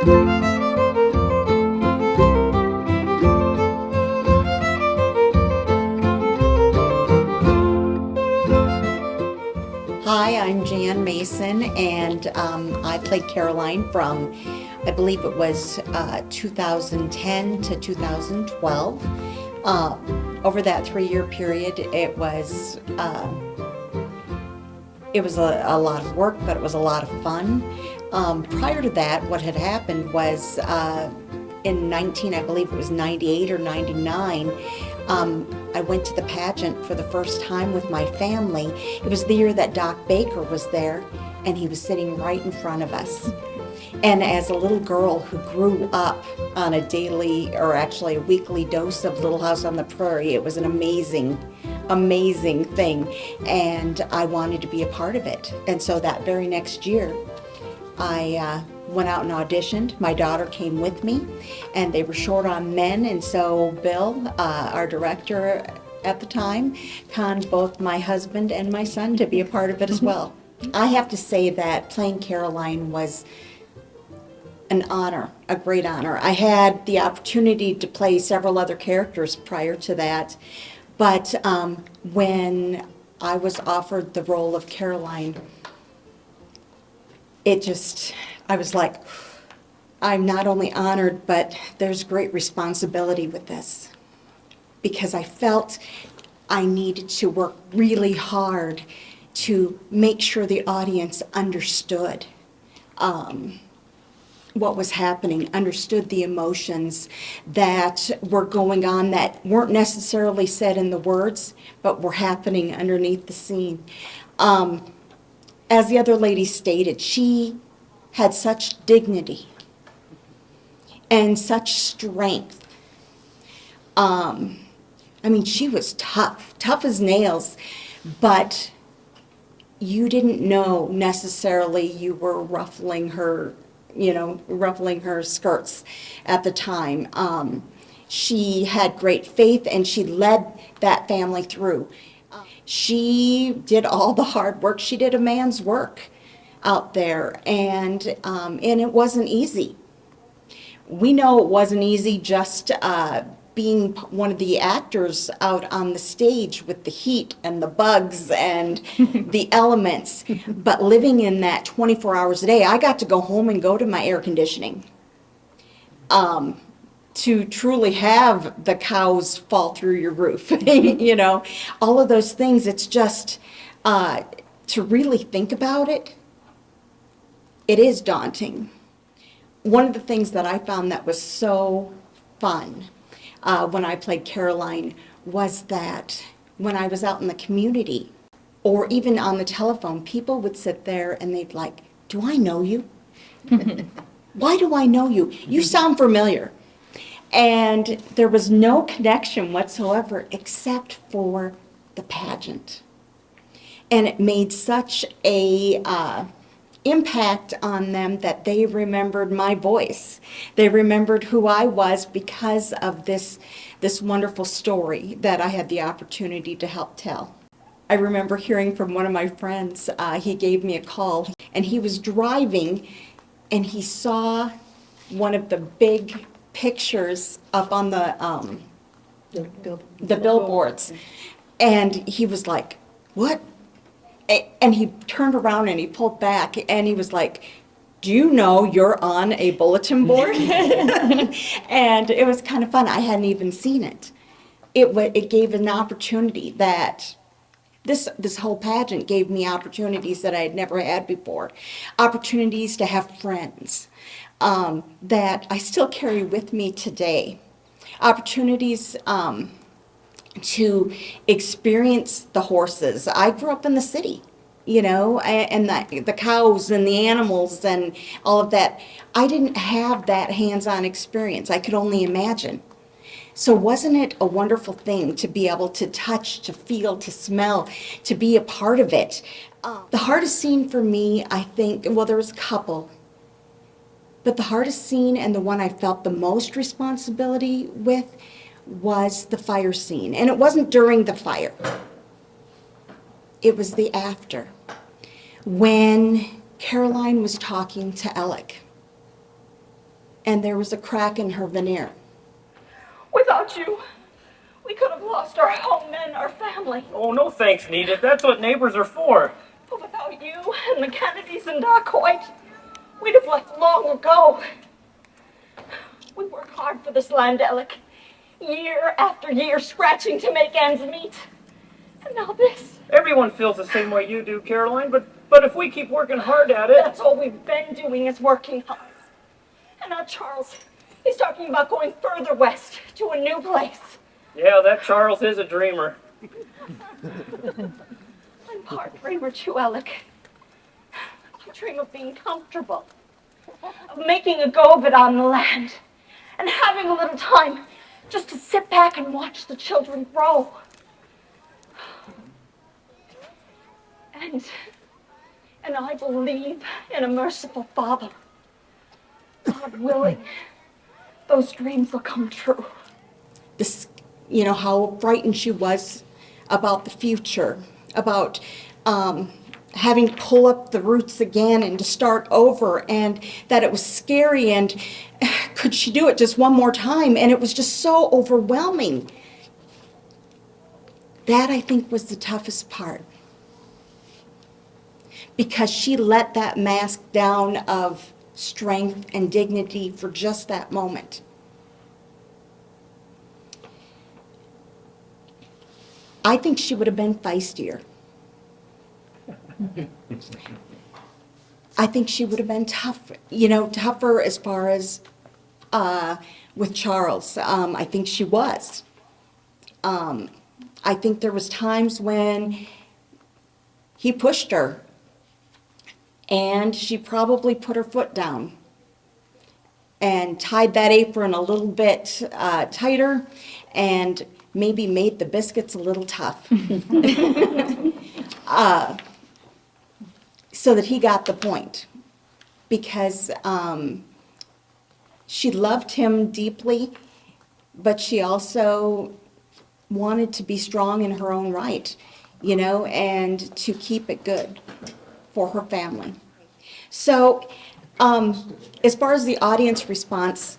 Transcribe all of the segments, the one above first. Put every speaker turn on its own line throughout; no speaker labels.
Hi, I'm Jan Mason, and I played Caroline from, I believe it was 2010 to 2012. Over that 3-year period, it was a lot of work, but it was a lot of fun. Prior to that, what had happened was in I believe it was 98 or 99, I went to the pageant for the first time with my family. It was the year that Doc Baker was there, and he was sitting right in front of us. And as a little girl who grew up on a daily, or actually a weekly dose of Little House on the Prairie, it was an amazing thing, and I wanted to be a part of it. And so that very next year, I went out and auditioned. My daughter came with me, and they were short on men, and so Bill, our director at the time, conned both my husband and my son to be a part of it as well. I have to say that playing Caroline was an honor, a great honor. I had the opportunity to play several other characters prior to that, but when I was offered the role of Caroline, I was like, I'm not only honored, but there's great responsibility with this, because I felt I needed to work really hard to make sure the audience understood what was happening, understood the emotions that were going on that weren't necessarily said in the words, but were happening underneath the scene. As the other lady stated, she had such dignity and such strength. I mean, she was tough as nails, but you didn't know necessarily you were ruffling her skirts at the time. She had great faith, and she led that family through. She did all the hard work. She did a man's work out there, and it wasn't easy. We know it wasn't easy just being one of the actors out on the stage with the heat and the bugs and the elements, but living in that 24 hours a day. I got to go home and go to my air conditioning to truly have the cows fall through your roof, all of those things. It's just, to really think about it, it is daunting. One of the things that I found that was so fun when I played Caroline was that when I was out in the community or even on the telephone, people would sit there and they'd like, do I know you? Why do I know you? You sound familiar. And there was no connection whatsoever except for the pageant. And it made such a impact on them that they remembered my voice. They remembered who I was because of this wonderful story that I had the opportunity to help tell. I remember hearing from one of my friends, he gave me a call, and he was driving, and he saw one of the big pictures up on the billboards, and he was like, what? And he turned around and he pulled back and he was like, do you know you're on a bulletin board? And it was kind of fun. I hadn't even seen it. It gave an opportunity that this whole pageant gave me opportunities that I had never had before. Opportunities to have friends that I still carry with me today. Opportunities to experience the horses. I grew up in the city, and the cows and the animals and all of that. I didn't have that hands-on experience. I could only imagine. So wasn't it a wonderful thing to be able to touch, to feel, to smell, to be a part of it? The hardest scene for me, I think, well, there was a couple, but the hardest scene and the one I felt the most responsibility with was the fire scene. And it wasn't during the fire. It was the after. When Caroline was talking to Alec. and there was a crack in her veneer.
Without you, we could have lost our home and our family.
Oh, no thanks, Nita. That's what neighbors are for.
But without you and the Kennedys and Doc Hoyt, we'd have left long ago. We worked hard for this land, Alec. Year after year, scratching to make ends meet. And now this.
Everyone feels the same way you do, Caroline, but if we keep working hard at it...
That's all we've been doing is working hard. And now Charles, he's talking about going further west to a new place.
Yeah, that Charles is a dreamer.
I'm part dreamer too, Alec. I dream of being comfortable, of making a go of it on the land, and having a little time just to sit back and watch the children grow. And I believe in a merciful Father. God willing, those dreams will come true.
This, you know, how frightened she was about the future, about having to pull up the roots again and to start over, and that it was scary, and could she do it just one more time? And it was just so overwhelming. That, I think, was the toughest part, because she let that mask down of strength and dignity for just that moment. I think she would have been feistier. I think she would have been tougher as far as with Charles. I think she was. I think there was times when he pushed her, and she probably put her foot down and tied that apron a little bit tighter, and maybe made the biscuits a little tough. So that he got the point, because she loved him deeply, but she also wanted to be strong in her own right, you know, and to keep it good for her family. So as far as the audience response,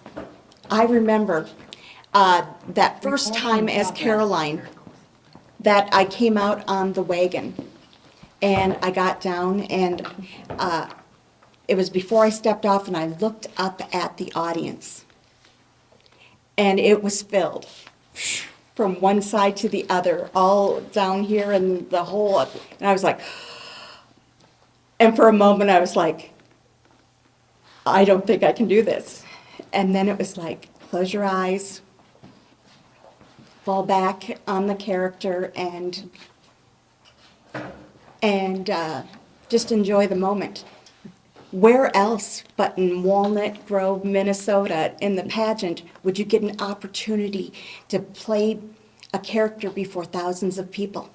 I remember that first time as Caroline that I came out on the wagon, and I got down, and it was before I stepped off, and I looked up at the audience, and it was filled from one side to the other, all down here and the whole, and I was like, and for a moment I was like, I don't think I can do this. And then it was like, close your eyes, fall back on the character, and just enjoy the moment. Where else but in Walnut Grove, Minnesota, in the pageant, would you get an opportunity to play a character before thousands of people?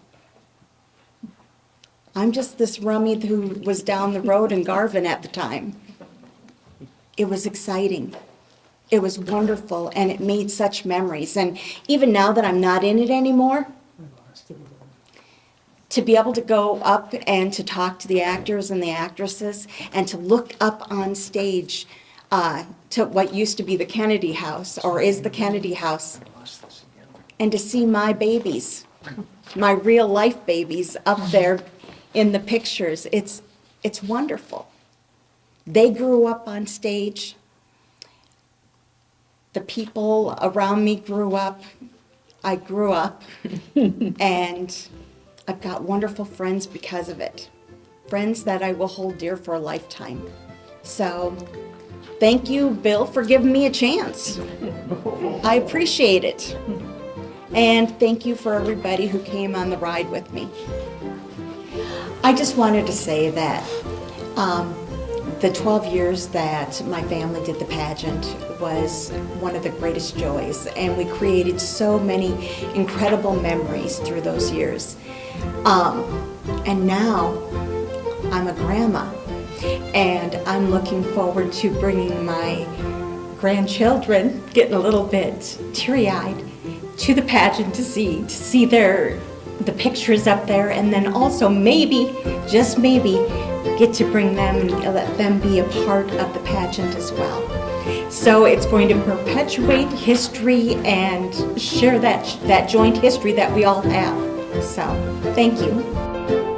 I'm just this rummy who was down the road in Garvin at the time. It was exciting. It was wonderful, and it made such memories. And even now that I'm not in it anymore, to be able to go up and to talk to the actors and the actresses, and to look up on stage to what used to be the Kennedy House, or is the Kennedy House, and to see my babies, my real life babies up there in the pictures, it's wonderful. They grew up on stage. The people around me grew up. I grew up, and I've got wonderful friends because of it. Friends that I will hold dear for a lifetime. So thank you, Bill, for giving me a chance. I appreciate it. And thank you for everybody who came on the ride with me. I just wanted to say that the 12 years that my family did the pageant was one of the greatest joys, and we created so many incredible memories through those years. And now I'm a grandma, and I'm looking forward to bringing my grandchildren, getting a little bit teary-eyed, to the pageant to see the pictures up there, and then also maybe, just maybe, get to bring them and let them be a part of the pageant as well. So it's going to perpetuate history and share that joint history that we all have. So, thank you.